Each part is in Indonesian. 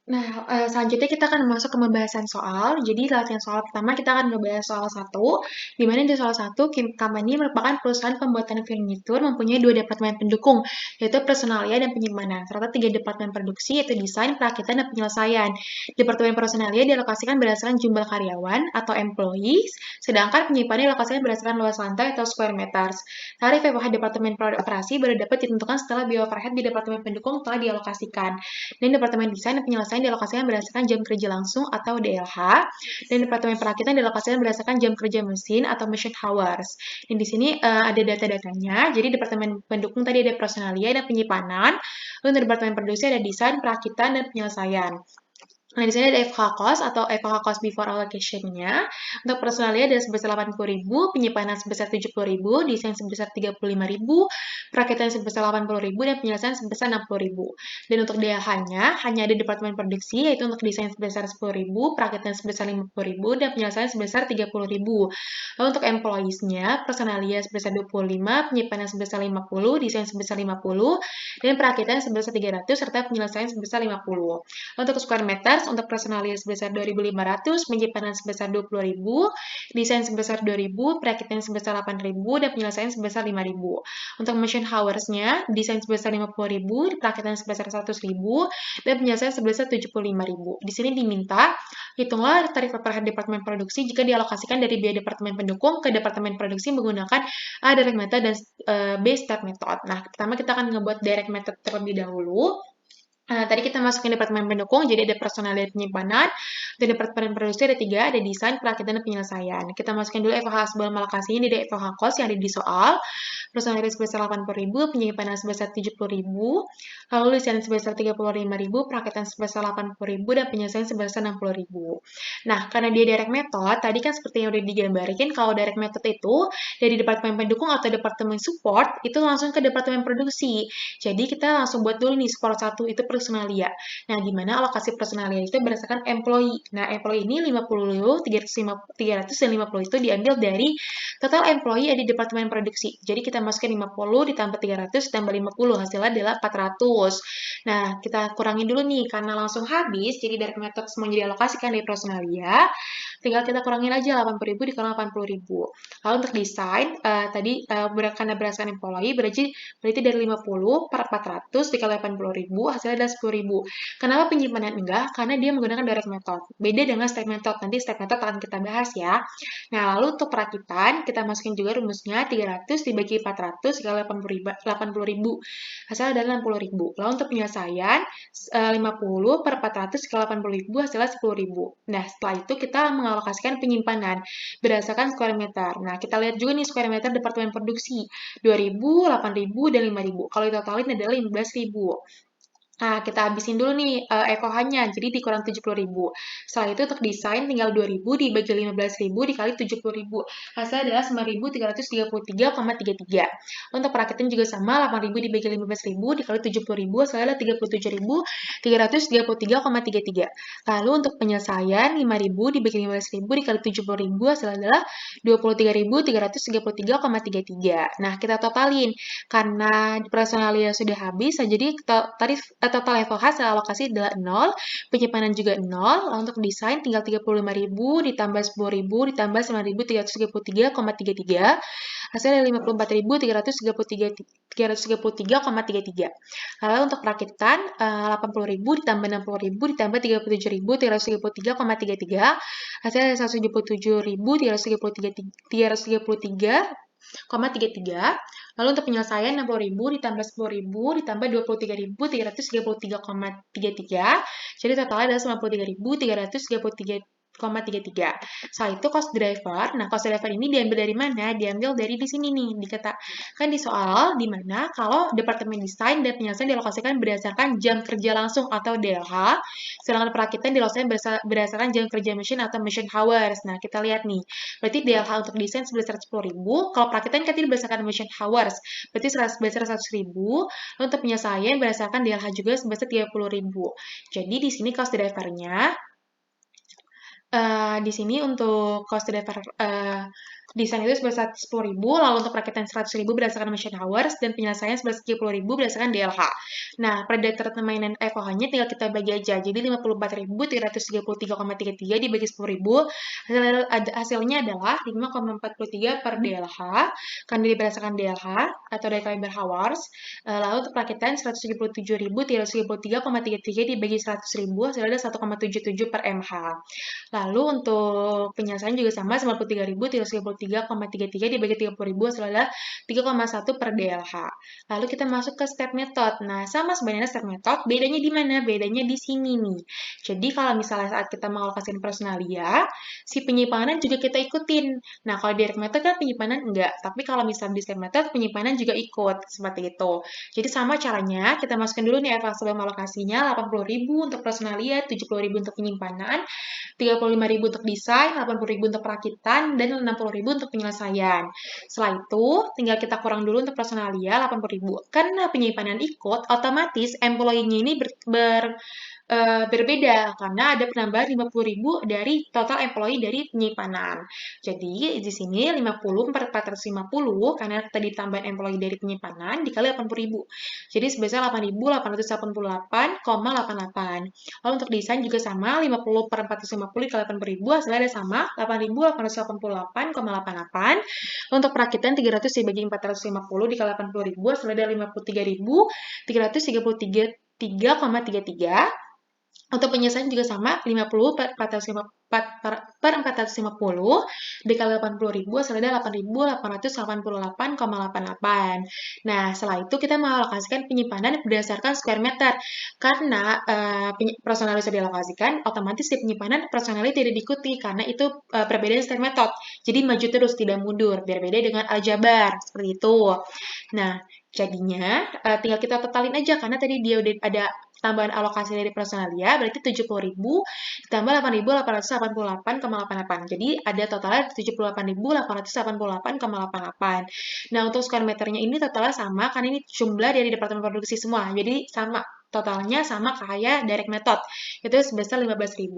Nah, selanjutnya kita akan masuk ke pembahasan soal. Jadi, latihan soal pertama kita akan membahas soal satu, di mana di soal satu, Kim Company merupakan perusahaan pembuatan furnitur mempunyai dua departemen pendukung, yaitu personalia dan penyimpanan, serta tiga departemen produksi, yaitu desain, perakitan, dan penyelesaian. Departemen personalia dialokasikan berdasarkan jumlah karyawan atau employees, sedangkan penyimpanan dialokasikan berdasarkan luas lantai atau square meters. Tarif FOH departemen operasi baru dapat ditentukan setelah biaya overhead di departemen pendukung telah dialokasikan. Dan Departemen Desain dan Penyelesaian dialokasikan berdasarkan jam kerja langsung atau DLH, dan Departemen Perakitan dialokasikan berdasarkan jam kerja mesin atau machine hours. Dan di sini ada data-datanya. Jadi Departemen Pendukung tadi ada personalia dan penyimpanan, lalu Departemen Produksi ada desain, perakitan, dan penyelesaian. Nah, di sini ada FH cost atau FH cost before allocation-nya. Untuk personalia ada sebesar 80.000, penyimpanan sebesar 70.000, desain sebesar 35.000, perakitan sebesar 80.000, dan penyelesaian sebesar 60.000. Dan untuk DH-nya hanya ada departemen produksi, yaitu untuk desain sebesar 10.000, perakitan sebesar 50.000, dan penyelesaian sebesar 30.000. Lalu untuk employees-nya, personalia sebesar 25, penyimpanan sebesar 50, desain sebesar 50, dan perakitan sebesar 300, serta penyelesaian sebesar 50. Untuk square meters, untuk personalia sebesar 2.500, penyimpanan sebesar 20.000, desain sebesar 2.000, perakitan sebesar 8.000, dan penyelesaian sebesar 5.000. Untuk machine hours-nya, desain sebesar 50.000, perakitan sebesar 100.000, dan penyelesaian sebesar 75.000. Di sini diminta, hitunglah tarif overhead departemen produksi jika dialokasikan dari biaya departemen pendukung ke departemen produksi menggunakan A direct method dan B step method. Nah, pertama kita akan ngebuat direct method terlebih dahulu. Tadi kita masukin departemen pendukung, jadi ada personal dan penyimpanan, dan departemen produksi ada tiga, ada desain, perakitan, dan penyelesaian. Kita masukin dulu FOH sebelum alokasinya, jadi FOH cost yang ada di soal, personal sebesar 80.000, penyimpanan sebesar 70.000, lalu desain sebesar 35.000, perakitan sebesar 80.000, dan penyelesaian sebesar 60.000. Nah, karena dia direct method, tadi kan seperti yang udah digambarkan, kalau direct method itu dari departemen pendukung atau departemen support, itu langsung ke departemen produksi. Jadi kita langsung buat dulu nih support 1 itu personalia. Nah, gimana alokasi personalia itu berdasarkan employee. Nah, employee ini 50, 300, dan 50 itu diambil dari total employee ada di departemen produksi. Jadi kita masukkan 50 ditambah 300 ditambah 50, hasilnya adalah 400. Nah, kita kurangin dulu nih karena langsung habis, jadi dari method semuanya dialokasikan dari personalia, tinggal kita kurangin aja 80.000 dikurang 80.000. Lalu untuk desain, tadi karena berdasarkan employee, berarti dari 50 per 400 dikali 80.000, hasilnya adalah 10.000. Kenapa penyimpanan enggak? Karena dia menggunakan direct method. Beda dengan step method. Nanti step method akan kita bahas ya. Nah, lalu untuk perakitan, kita masukin juga rumusnya 300 dibagi 400 dikali 80.000. Hasilnya adalah 60.000. Lalu untuk penyelesaian, 50 per 400 dikali 80.000, hasilnya 10.000. Nah, setelah itu kita mengalokasikan penyimpanan berdasarkan square meter. Nah, kita lihat juga nih square meter departemen produksi. 2.000, 8.000, dan 5.000. Kalau ditotalin adalah 15.000. Nah, kita habisin dulu nih FOH-nya, jadi dikurang 70.000. Setelah itu untuk desain tinggal 2.000 dibagi 15.000 dikali 70.000. Hasilnya adalah 9.333,33. Untuk perakitan juga sama, 8.000 dibagi 15.000 dikali 70.000, hasilnya adalah 37.333,33. Lalu untuk penyelesaian, 5.000 dibagi 15.000 dikali 70.000, hasilnya adalah 23.333,33. Nah, kita totalin. Karena personalia sudah habis, jadi tarif total FOH secara alokasi adalah 0, penyimpanan juga 0, lalu untuk desain tinggal 35.000 ditambah 10.000 ditambah 9.333,33, hasilnya 54.333,33. Lalu untuk perakitan 80.000 ditambah 60.000 ditambah 37.333,33, hasilnya 177.333,33. Lalu untuk penyelesaian 60.000 ditambah 10.000 ditambah 23.333,33. Jadi totalnya adalah 93.333,33. Setelah itu cost driver. Nah, cost driver ini diambil dari mana? Diambil dari di sini nih. Dikatakan di soal di mana kalau departemen desain dan penyelesaian dialokasikan berdasarkan jam kerja langsung atau DLH, sedangkan perakitan dialokasikan berdasarkan jam kerja mesin atau machine hours. Nah, kita lihat nih. Berarti DLH untuk desain sebesar 10.000, kalau perakitan kan tadi berdasarkan machine hours, berarti sebesar 100.000, untuk penyelesaian berdasarkan DLH juga sebesar 30.000. Jadi di sini cost driver-nya, di sini untuk cost driver desain itu sebesar 10.000, lalu untuk perakitan 100.000 berdasarkan machine hours, dan penyelesaian sebesar 30.000 berdasarkan DLH. Nah, pada determinan FOH-nya tinggal kita bagi aja. Jadi 54.333,33 dibagi 10.000, hasilnya adalah 5,43 per DLH, karena berdasarkan DLH atau data labor hours. Lalu untuk perakitan 177.333,33 dibagi 100.000, hasilnya ada 1,77 per MH. Lalu untuk penyelesaian juga sama, 93.333,33 dibagi 30.000 adalah 3,1 per DLH. Lalu kita masuk ke step method. Nah, sama sebenarnya step method, bedanya di mana? Bedanya di sini nih. Jadi kalau misalnya saat kita mengalokasikan personalia, si penyimpanan juga kita ikutin. Nah, kalau direct method kan penyimpanan enggak, tapi kalau misalnya di step method penyimpanan juga ikut, seperti itu. Jadi sama caranya, kita masukkan dulu nih evaluasi alokasinya, 80.000 untuk personalia, 70.000 untuk penyimpanan, 35.000 untuk desain, 80.000 untuk perakitan, dan 60.000 untuk penyelesaian. Setelah itu, tinggal kita kurang dulu untuk personalia, 80.000. Karena penyimpanan ikut, otomatis employee-nya ini berbeda karena ada penambahan 50.000 dari total employee dari penyimpanan. Jadi di sini 50 per 450 karena tadi tambahan employee dari penyimpanan dikali 80.000. Jadi sebesar 8.888,88. Lalu untuk desain juga sama, 50 per 450 dikali 80.000 hasilnya ada sama, 8.888,88. Untuk perakitan 300 dibagi 450 dikali 80.000 hasilnya ada 53.333,33. Untuk penyelesaian juga sama, 50 per 450 dikali 80.000 hasilnya ada 8.888,88. Nah, setelah itu kita mengalokasikan penyimpanan berdasarkan square meter. Karena personal bisa dialokasikan, otomatis di penyimpanan personalnya tidak diikuti karena itu perbedaan square method. Jadi maju terus, tidak mundur. Berbeda dengan aljabar, seperti itu. Nah, jadinya tinggal kita totalin aja karena tadi dia udah ada tambahan alokasi dari personalia berarti 70.000 ditambah 8.888,88. Jadi ada totalnya 78.888,88. Nah, untuk square meternya ini totalnya sama karena ini jumlah dari departemen produksi semua. Jadi sama totalnya sama kayak direct method, itu sebesar 15.000.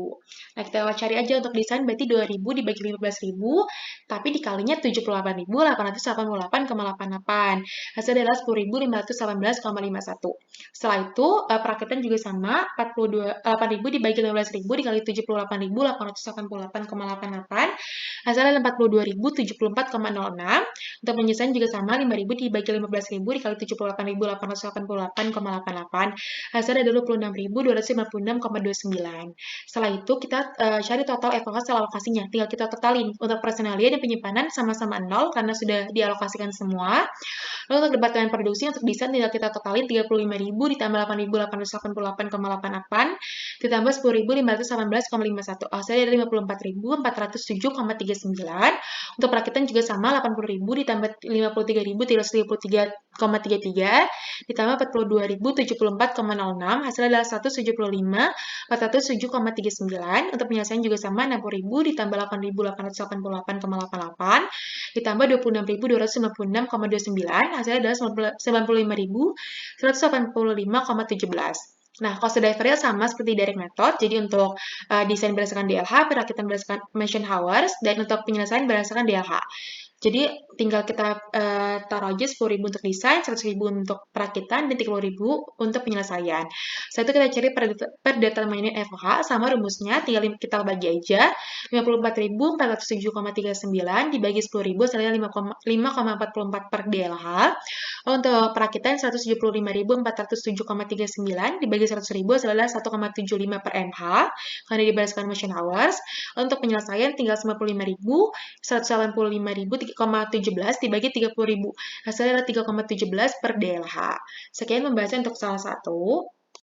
Nah, kita cari aja untuk desain berarti 2.000 dibagi 15.000, tapi dikalinya 78.888,88. Hasilnya adalah 10.518,51. Setelah itu, perakitan juga sama, 8.000 dibagi 15.000 dikali 78.888,88. Hasilnya 42.074,06. Untuk penyelesaian juga sama, 5.000 dibagi 15.000 dikali 78.888,88. Hasilnya ada 26.256,29. Setelah itu kita cari total evaluasi alokasinya. Tinggal kita totalin. Untuk personalia dan penyimpanan sama-sama 0 karena sudah dialokasikan semua. Lalu untuk departemen produksi untuk desain tinggal kita totalin 35.000 ditambah 8.888,88 ditambah 10.518,51. Hasilnya ada 54.407,39. Untuk perakitan juga sama, 80.000 ditambah 53.333,33 ditambah 42.074,06. Hasilnya adalah 175.407,39. Untuk penyelesaian juga sama, 60.000 ditambah 8.888,88 ditambah 26.296,29. Hasilnya adalah 95.185,17. Nah, cost drivernya sama seperti direct method. Jadi untuk desain berdasarkan DLH, perakitan berdasarkan machine hours, dan untuk penyelesaian berdasarkan DLH. Jadi tinggal kita taruh aja 10.000 untuk desain, 100.000 untuk perakitan, dan 30.000 untuk penyelesaian. Setelah itu kita cari per determining FOH, sama rumusnya, tinggal kita bagi aja. 54.407,39 dibagi 10.000, hasilnya 5,44 per DLH. Untuk perakitan 175.407,39 dibagi 100.000, hasilnya 1,75 per MH, karena diberdasarkan machine hours. Untuk penyelesaian tinggal 185.000 dibagi 30.000. Hasilnya adalah 3,17 per DLH. Sekian pembahasan untuk salah satu.